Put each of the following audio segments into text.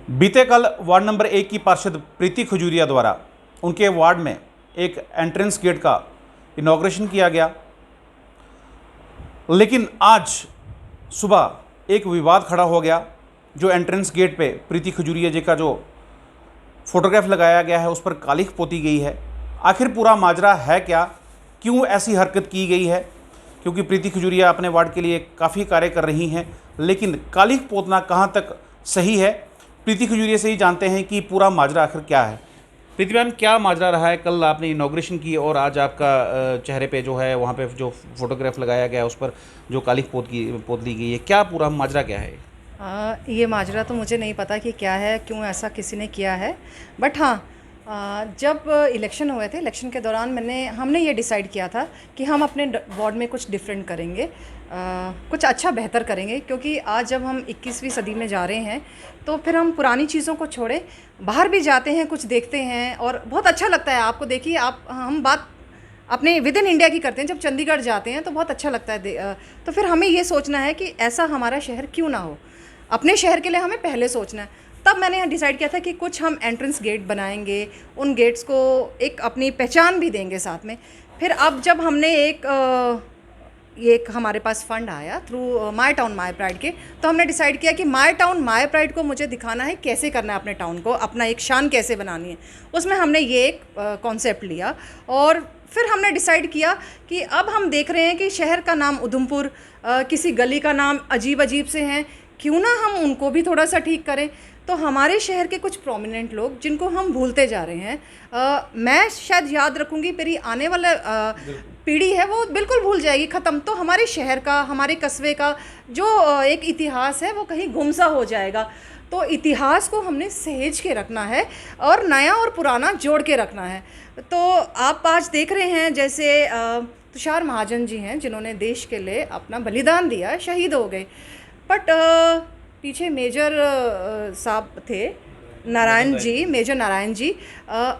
बीते कल ward number 1 की पार्षद प्रीति खजूरिया द्वारा उनके वार्ड में एक एंट्रेंस गेट का इनॉग्रेशन किया गया, लेकिन आज सुबह एक विवाद खड़ा हो गया। जो एंट्रेंस गेट पे प्रीति खजूरिया जी का जो फोटोग्राफ लगाया गया है उस पर कालिख पोती गई है। आखिर पूरा माजरा है क्या, क्यों ऐसी हरकत की गई है? क्योंकि प्रीति खजूरिया अपने वार्ड के लिए काफ़ी कार्य कर रही हैं, लेकिन कालिख पोतना कहाँ तक सही है, प्रीति खजूरिया से ही जानते हैं कि पूरा माजरा आखिर क्या है। प्रीति मैम, क्या माजरा रहा है? कल आपने इनॉग्रेशन की और आज आपका चेहरे पे जो है वहाँ पे जो फोटोग्राफ लगाया गया है उस पर जो कालिख पोत दी गई है, क्या पूरा माजरा क्या है? ये माजरा तो मुझे नहीं पता कि क्या है, क्यों ऐसा किसी ने किया है। बट हाँ, जब इलेक्शन हुए थे, इलेक्शन के दौरान हमने ये डिसाइड किया था कि हम अपने वार्ड में कुछ डिफरेंट करेंगे, कुछ अच्छा बेहतर करेंगे। क्योंकि आज जब हम 21वीं सदी में जा रहे हैं तो फिर हम पुरानी चीज़ों को छोड़े बाहर भी जाते हैं, कुछ देखते हैं और बहुत अच्छा लगता है। आपको देखिए, हम बात अपने विद इन इंडिया की करते हैं। जब चंडीगढ़ जाते हैं तो बहुत अच्छा लगता है। तो फिर हमें ये सोचना है कि ऐसा हमारा शहर क्यों ना हो, अपने शहर के लिए हमें पहले सोचना है। तब मैंने यहाँ डिसाइड किया था कि कुछ हम एंट्रेंस गेट बनाएंगे, उन गेट्स को एक अपनी पहचान भी देंगे साथ में। फिर अब जब हमने एक हमारे पास फंड आया through my town my pride के, तो हमने डिसाइड किया कि माय टाउन माय प्राइड को मुझे दिखाना है कैसे करना है, अपने टाउन को अपना एक शान कैसे बनानी है। उसमें हमने ये एक कॉन्सेप्ट लिया और फिर हमने डिसाइड किया कि अब हम देख रहे हैं कि शहर का नाम उधमपुर, किसी गली का नाम अजीब अजीब से हैं, क्यों ना हम उनको भी थोड़ा सा ठीक करें। तो हमारे शहर के कुछ प्रोमिनेंट लोग जिनको हम भूलते जा रहे हैं, मैं शायद याद रखूँगी, मेरी आने वाला पीढ़ी है वो बिल्कुल भूल जाएगी, ख़त्म। तो हमारे शहर का, हमारे कस्बे का जो एक इतिहास है वो कहीं गुमसा हो जाएगा। तो इतिहास को हमने सहेज के रखना है और नया और पुराना जोड़ के रखना है। तो आप आज देख रहे हैं जैसे तुषार महाजन जी हैं जिन्होंने देश के लिए अपना बलिदान दिया, शहीद हो गए। बट पीछे मेजर साहब थे, मेजर नारायण जी,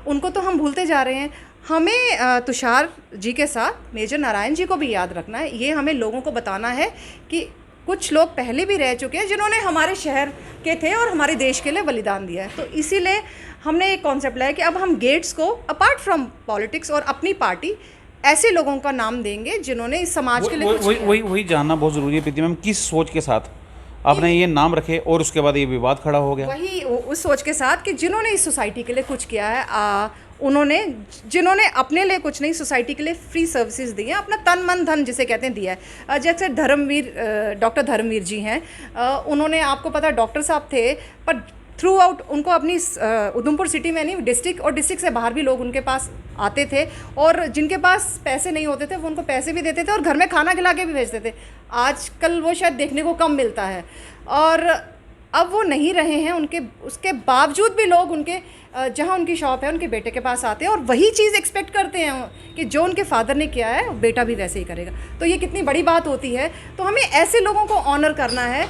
उनको तो हम भूलते जा रहे हैं। हमें तुषार जी के साथ मेजर नारायण जी को भी याद रखना है। ये हमें लोगों को बताना है कि कुछ लोग पहले भी रह चुके हैं जिन्होंने हमारे शहर के थे और हमारे देश के लिए बलिदान दिया है। तो इसीलिए हमने एक कॉन्सेप्ट लाया कि अब हम गेट्स को अपार्ट फ्रॉम पॉलिटिक्स और अपनी पार्टी, ऐसे लोगों का नाम देंगे जिन्होंने इस समाज के लिए वही जानना बहुत ज़रूरी है प्रीति मैम, किस सोच के साथ आपने ये नाम रखे और उसके बाद ये विवाद खड़ा हो गया? वही उस सोच के साथ कि जिन्होंने इस सोसाइटी के लिए कुछ किया है, जिन्होंने अपने लिए कुछ नहीं, सोसाइटी के लिए फ्री सर्विसेज दी हैं, अपना तन मन धन जिसे कहते हैं दिया है। जैसे डॉक्टर धर्मवीर जी हैं, उन्होंने, आपको पता, डॉक्टर साहब थे, पर थ्रू आउट उनको अपनी उधमपुर सिटी में नहीं, डिस्ट्रिक्ट और डिस्ट्रिक्ट से बाहर भी लोग उनके पास आते थे और जिनके पास पैसे नहीं होते थे वो उनको पैसे भी देते थे और घर में खाना खिला के भी भेजते थे। आजकल वो शायद देखने को कम मिलता है और अब वो नहीं रहे हैं। उसके बावजूद भी लोग उनके जहाँ उनकी शॉप है उनके बेटे के पास आते हैं और वही चीज़ एक्सपेक्ट करते हैं कि जो उनके फादर ने किया है बेटा भी वैसे ही करेगा। तो ये कितनी बड़ी बात होती है। तो हमें ऐसे लोगों को ऑनर करना है,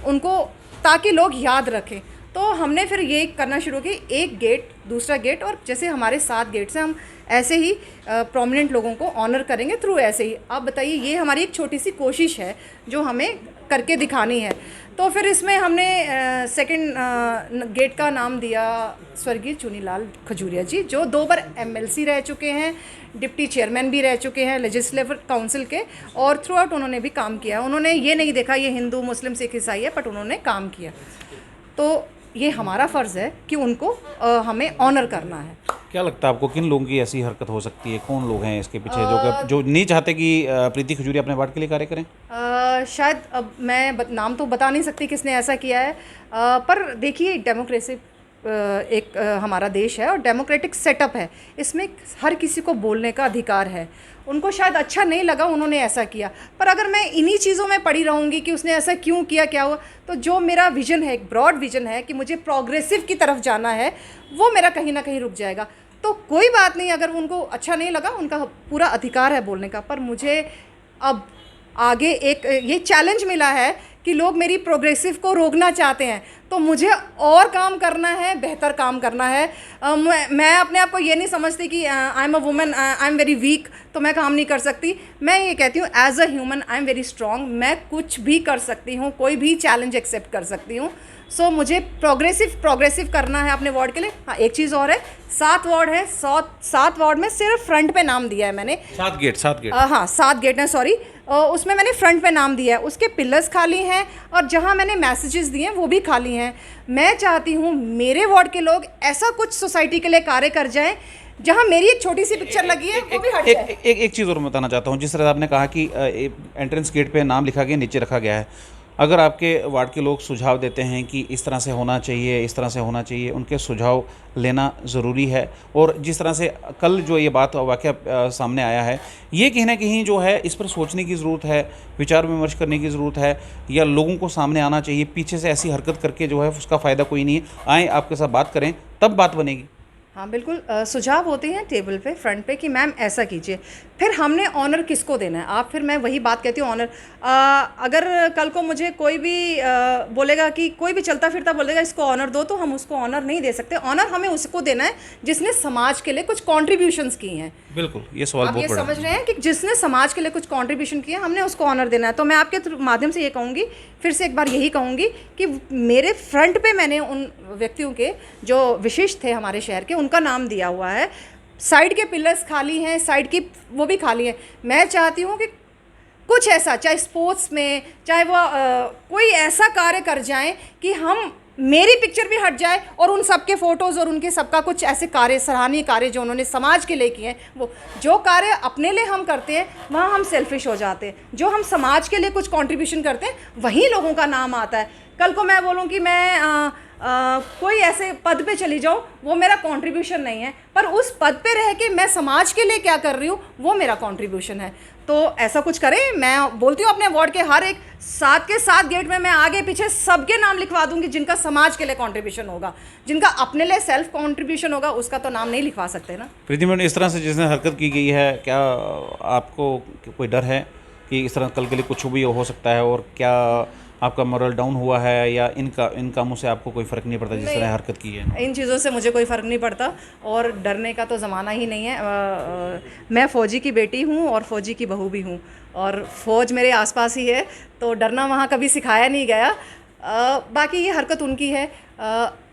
उनको, ताकि लोग याद रखें। तो हमने फिर ये करना शुरू किया, एक गेट, दूसरा गेट, और जैसे हमारे 7 गेट्स हैं, हम ऐसे ही प्रोमिनेंट लोगों को ऑनर करेंगे थ्रू ऐसे ही। आप बताइए, ये हमारी एक छोटी सी कोशिश है जो हमें करके दिखानी है। तो फिर इसमें हमने सेकंड गेट का नाम दिया स्वर्गीय चुनीलाल खजूरिया जी, जो 2 बार MLC रह चुके हैं, डिप्टी चेयरमैन भी रह चुके हैं लेजिस्लेटिव काउंसिल के, और थ्रू आउट उन्होंने भी काम किया। उन्होंने ये नहीं देखा ये हिंदू मुस्लिम सिख ईसाई है, बट उन्होंने काम किया। तो ये हमारा फ़र्ज़ है कि उनको हमें ऑनर करना है। क्या लगता है आपको, किन लोगों की ऐसी हरकत हो सकती है? कौन लोग हैं इसके पीछे जो नहीं चाहते कि प्रीति खजूरिया अपने वार्ड के लिए कार्य करें? शायद अब मैं नाम तो बता नहीं सकती किसने ऐसा किया है, पर देखिए, डेमोक्रेसी एक हमारा देश है और डेमोक्रेटिक सेटअप है, इसमें हर किसी को बोलने का अधिकार है। उनको शायद अच्छा नहीं लगा उन्होंने ऐसा किया, पर अगर मैं इन्हीं चीज़ों में पड़ी रहूँगी कि उसने ऐसा क्यों किया, क्या हुआ, तो जो मेरा विज़न है, एक ब्रॉड विज़न है कि मुझे प्रोग्रेसिव की तरफ जाना है, वो मेरा कहीं ना कहीं रुक जाएगा। तो कोई बात नहीं, अगर उनको अच्छा नहीं लगा, उनका पूरा अधिकार है बोलने का। पर मुझे अब आगे एक ये चैलेंज मिला है कि लोग मेरी प्रोग्रेसिव को रोकना चाहते हैं, तो मुझे और काम करना है, बेहतर काम करना है। मैं अपने आप को ये नहीं समझती कि I am a women, I am very weak, तो मैं काम नहीं कर सकती। मैं ये कहती हूँ as a human I am very strong, मैं कुछ भी कर सकती हूँ, कोई भी चैलेंज एक्सेप्ट कर सकती हूँ। सो मुझे प्रोग्रेसिव करना है अपने वार्ड के लिए। हाँ, एक चीज़ और है, 7 वार्ड है, 7 वार्ड में सिर्फ फ्रंट पे नाम दिया है मैंने। 7 गेट 7 गेट हाँ, 7 गेट हैं, सॉरी। उसमें मैंने फ्रंट पे नाम दिया है, उसके पिलर्स खाली हैं और जहाँ मैंने मैसेजेस दिए हैं वो भी खाली हैं। मैं चाहती हूँ मेरे वार्ड के लोग ऐसा कुछ सोसाइटी के लिए कार्य कर जाएं जहाँ मेरी एक छोटी सी पिक्चर लगी है वो भी हट जाए। एक चीज़ और मैं बताना चाहता हूँ। जिस तरह आपने कहा कि एंट्रेंस गेट पे नाम लिखा गया, नीचे रखा गया है, अगर आपके वार्ड के लोग सुझाव देते हैं कि इस तरह से होना चाहिए, इस तरह से होना चाहिए, उनके सुझाव लेना ज़रूरी है। और जिस तरह से कल जो ये बात वाक़या सामने आया है, ये कहीं ना कहीं जो है इस पर सोचने की ज़रूरत है, विचार विमर्श करने की ज़रूरत है, या लोगों को सामने आना चाहिए। पीछे से ऐसी हरकत करके जो है उसका फ़ायदा कोई नहीं है। आएँ आपके साथ बात करें, तब बात बनेगी। हाँ बिल्कुल, सुझाव होते हैं टेबल पे, फ्रंट पे, कि मैम ऐसा कीजिए। फिर हमने ऑनर किसको देना है? आप, फिर मैं वही बात कहती हूँ, ऑनर अगर कल को मुझे कोई भी बोलेगा कि कोई भी चलता फिरता बोलेगा इसको ऑनर दो, तो हम उसको ऑनर नहीं दे सकते। ऑनर हमें उसको देना है जिसने समाज के लिए कुछ कॉन्ट्रीब्यूशंस की हैं। बिल्कुल, ये सवाल आप बहुत ये बड़ा समझ रहे हैं कि जिसने समाज के लिए कुछ कंट्रीब्यूशन किया, हमने उसको ऑनर देना है। तो मैं आपके माध्यम से ये कहूँगी, फिर से एक बार यही कहूँगी कि मेरे फ्रंट पे मैंने उन व्यक्तियों के जो विशिष्ट थे हमारे शहर के, उनका नाम दिया हुआ है। साइड के पिलर्स खाली हैं, साइड की वो भी खाली हैं। मैं चाहती हूँ कि कुछ ऐसा, चाहे स्पोर्ट्स में, चाहे वो कोई ऐसा कार्य कर जाएं कि हम, मेरी पिक्चर भी हट जाए और उन सबके फ़ोटोज़ और उनके सबका कुछ ऐसे कार्य, सराहनीय कार्य जो उन्होंने समाज के लिए किए हैं, वो जो कार्य अपने लिए हम करते हैं वहाँ हम सेल्फिश हो जाते हैं। जो हम समाज के लिए कुछ कंट्रीब्यूशन करते हैं वहीं लोगों का नाम आता है। कल को मैं बोलूँ कि मैं कोई ऐसे पद पे चली जाऊँ, वो मेरा कंट्रीब्यूशन नहीं है, पर उस पद पे रह के मैं समाज के लिए क्या कर रही हूँ वो मेरा कंट्रीब्यूशन है। तो ऐसा कुछ करें। मैं बोलती हूँ अपने वार्ड के हर एक 7 के 7 गेट में मैं आगे पीछे सबके नाम लिखवा दूंगी जिनका समाज के लिए कंट्रीब्यूशन होगा। जिनका अपने लिए सेल्फ कंट्रीब्यूशन होगा उसका तो नाम नहीं लिखवा सकते ना। प्रीति मैडम, इस तरह से जिसने हरकत की गई है, क्या आपको कोई डर है कि इस तरह कल के लिए कुछ भी हो सकता है? और क्या आपका मोरल डाउन हुआ है, या इन कामों से आपको कोई फ़र्क नहीं पड़ता जिस तरह हरकत की है? इन चीज़ों से मुझे कोई फ़र्क नहीं पड़ता और डरने का तो ज़माना ही नहीं है। मैं फ़ौजी की बेटी हूँ और फ़ौजी की बहू भी हूँ और फ़ौज मेरे आसपास ही है, तो डरना वहाँ कभी सिखाया नहीं गया। बाकी ये हरकत उनकी है,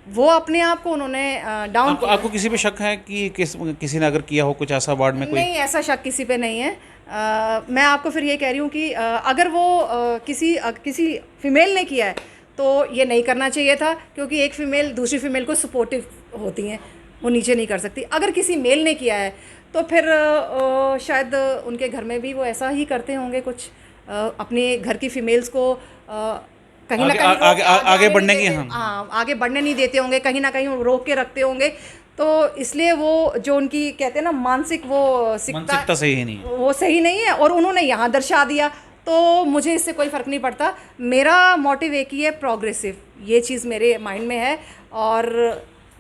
वो अपने आप को उन्होंने डाउन किया। आपको किसी पे शक है कि किसी ने अगर किया हो कुछ ऐसा वार्ड में? कोई नहीं, ऐसा शक किसी पे नहीं है। मैं आपको फिर ये कह रही हूँ कि अगर वो किसी फीमेल ने किया है तो ये नहीं करना चाहिए था, क्योंकि एक फ़ीमेल दूसरी फ़ीमेल को सपोर्टिव होती हैं, वो नीचे नहीं कर सकती। अगर किसी मेल ने किया है तो फिर शायद उनके घर में भी वो ऐसा ही करते होंगे कुछ, अपने घर की फ़ीमेल्स को कहीं ना कहीं आगे बढ़ने की, हाँ, आगे बढ़ने नहीं देते होंगे, कहीं ना कहीं रोक के रखते होंगे। तो इसलिए वो जो उनकी कहते हैं ना मानसिक मानसिकता सही नहीं है, वो सही नहीं है और उन्होंने यहाँ दर्शा दिया। तो मुझे इससे कोई फ़र्क नहीं पड़ता। मेरा मोटिव एक ही है, प्रोग्रेसिव, ये चीज़ मेरे माइंड में है। और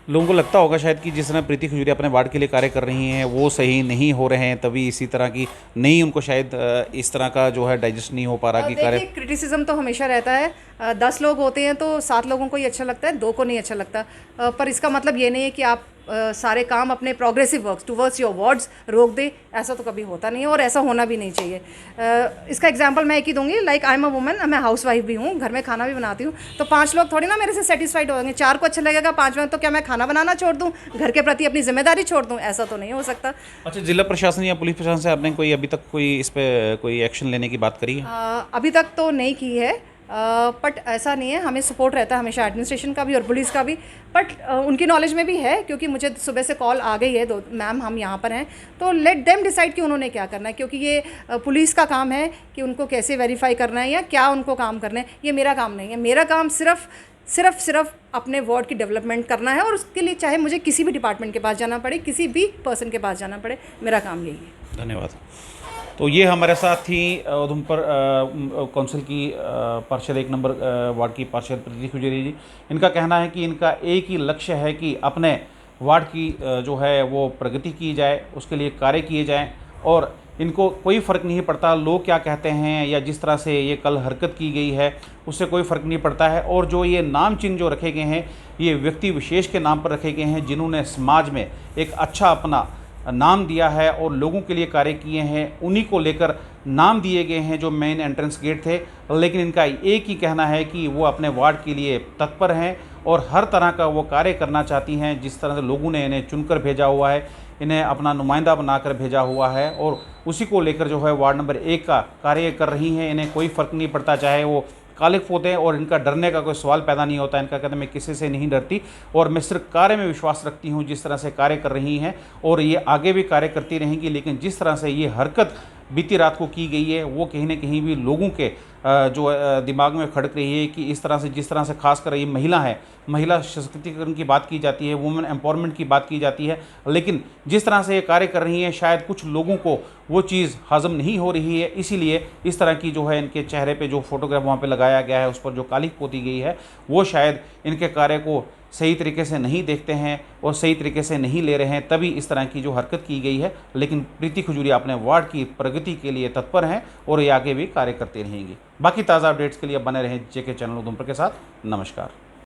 लोगों को लगता होगा शायद कि जिस तरह प्रीति खजूरिया अपने वार्ड के लिए कार्य कर रही हैं वो सही नहीं हो रहे हैं, तभी इसी तरह की नहीं, उनको शायद इस तरह का जो है डाइजेस्ट नहीं हो पा रहा कि कार्य। क्रिटिसिज्म तो हमेशा रहता है। 10 लोग होते हैं तो 7 लोगों को ही अच्छा लगता है, 2 को नहीं अच्छा लगता। पर इसका मतलब ये नहीं है कि आप सारे काम अपने progressive works towards your wards रोक दे। ऐसा तो कभी होता नहीं है और ऐसा होना भी नहीं चाहिए। इसका एग्जांपल मैं एक ही दूंगी, like I am a woman, मैं हाउस वाइफ भी हूँ, घर में खाना भी बनाती हूँ। तो 5 लोग थोड़ी ना मेरे से सेटिस्फाइड होंगे। 4 को अच्छा लगेगा, 5 में तो क्या मैं खाना बनाना छोड़ दूँ, घर के प्रति अपनी जिम्मेदारी छोड़ दूँ? ऐसा तो नहीं हो सकता। अच्छा, जिला प्रशासन या पुलिस प्रशासन से आपने कोई अभी तक कोई इस पर कोई एक्शन लेने की बात करी है? अभी तक तो नहीं की है, बट ऐसा नहीं है, हमें सपोर्ट रहता है हमेशा एडमिनिस्ट्रेशन का भी और पुलिस का भी। बट उनकी नॉलेज में भी है, क्योंकि मुझे सुबह से कॉल आ गई है, दो मैम हम यहाँ पर हैं, तो लेट देम डिसाइड कि उन्होंने क्या करना है, क्योंकि ये पुलिस का काम है कि उनको कैसे वेरीफाई करना है या क्या उनको काम करना है। ये मेरा काम नहीं है। मेरा काम सिर्फ अपने वार्ड की डेवलपमेंट करना है और उसके लिए चाहे मुझे किसी भी डिपार्टमेंट के पास जाना पड़े, किसी भी पर्सन के पास जाना पड़े, मेरा काम यही है। धन्यवाद। तो ये हमारे साथ थी उधमपुर काउंसिल की पार्षद 1 नंबर वार्ड की पार्षद प्रीति खजूरिया जी। इनका कहना है कि इनका एक ही लक्ष्य है कि अपने वार्ड की जो है वो प्रगति की जाए, उसके लिए कार्य किए जाएं और इनको कोई फ़र्क नहीं पड़ता लोग क्या कहते हैं, या जिस तरह से ये कल हरकत की गई है उससे कोई फ़र्क नहीं पड़ता है। और जो ये नाम चिन्ह जो रखे गए हैं ये व्यक्ति विशेष के नाम पर रखे गए हैं जिन्होंने समाज में एक अच्छा अपना नाम दिया है और लोगों के लिए कार्य किए हैं, उन्हीं को लेकर नाम दिए गए हैं जो मेन एंट्रेंस गेट थे। लेकिन इनका एक ही कहना है कि वो अपने वार्ड के लिए तत्पर हैं और हर तरह का वो कार्य करना चाहती हैं। जिस तरह से लोगों ने इन्हें चुनकर भेजा हुआ है, इन्हें अपना नुमाइंदा बनाकर भेजा हुआ है और उसी को लेकर जो है वार्ड नंबर 1 का कार्य कर रही हैं। इन्हें कोई फ़र्क नहीं पड़ता चाहे वो कालिक पोते हैं, और इनका डरने का कोई सवाल पैदा नहीं होता। इनका कहते हैं मैं किसी से नहीं डरती और मैं सिर्फ कार्य में विश्वास रखती हूँ। जिस तरह से कार्य कर रही हैं और ये आगे भी कार्य करती रहेंगी, लेकिन जिस तरह से ये हरकत बीती रात को की गई है वो कहीं ना कहीं भी लोगों के जो दिमाग में खड़क रही है कि इस तरह से, जिस तरह से खासकर ये महिला है, महिला सशक्तिकरण की बात की जाती है, वुमेन एम्पावरमेंट की बात की जाती है, लेकिन जिस तरह से ये कार्य कर रही हैं शायद कुछ लोगों को वो चीज़ हजम नहीं हो रही है। इसीलिए इस तरह की जो है इनके चेहरे पे जो फोटोग्राफ वहाँ पे लगाया गया है उस पर जो कालिख पोती गई है वो शायद इनके कार्य को सही तरीके से नहीं देखते हैं और सही तरीके से नहीं ले रहे हैं, तभी इस तरह की जो हरकत की गई है। लेकिन प्रीति खजूरिया अपने वार्ड की प्रगति के लिए तत्पर हैं और ये आगे भी कार्य करते रहेंगी। बाकी ताज़ा अपडेट्स के लिए बने रहें जेके चैनल उधमपुर के साथ। नमस्कार।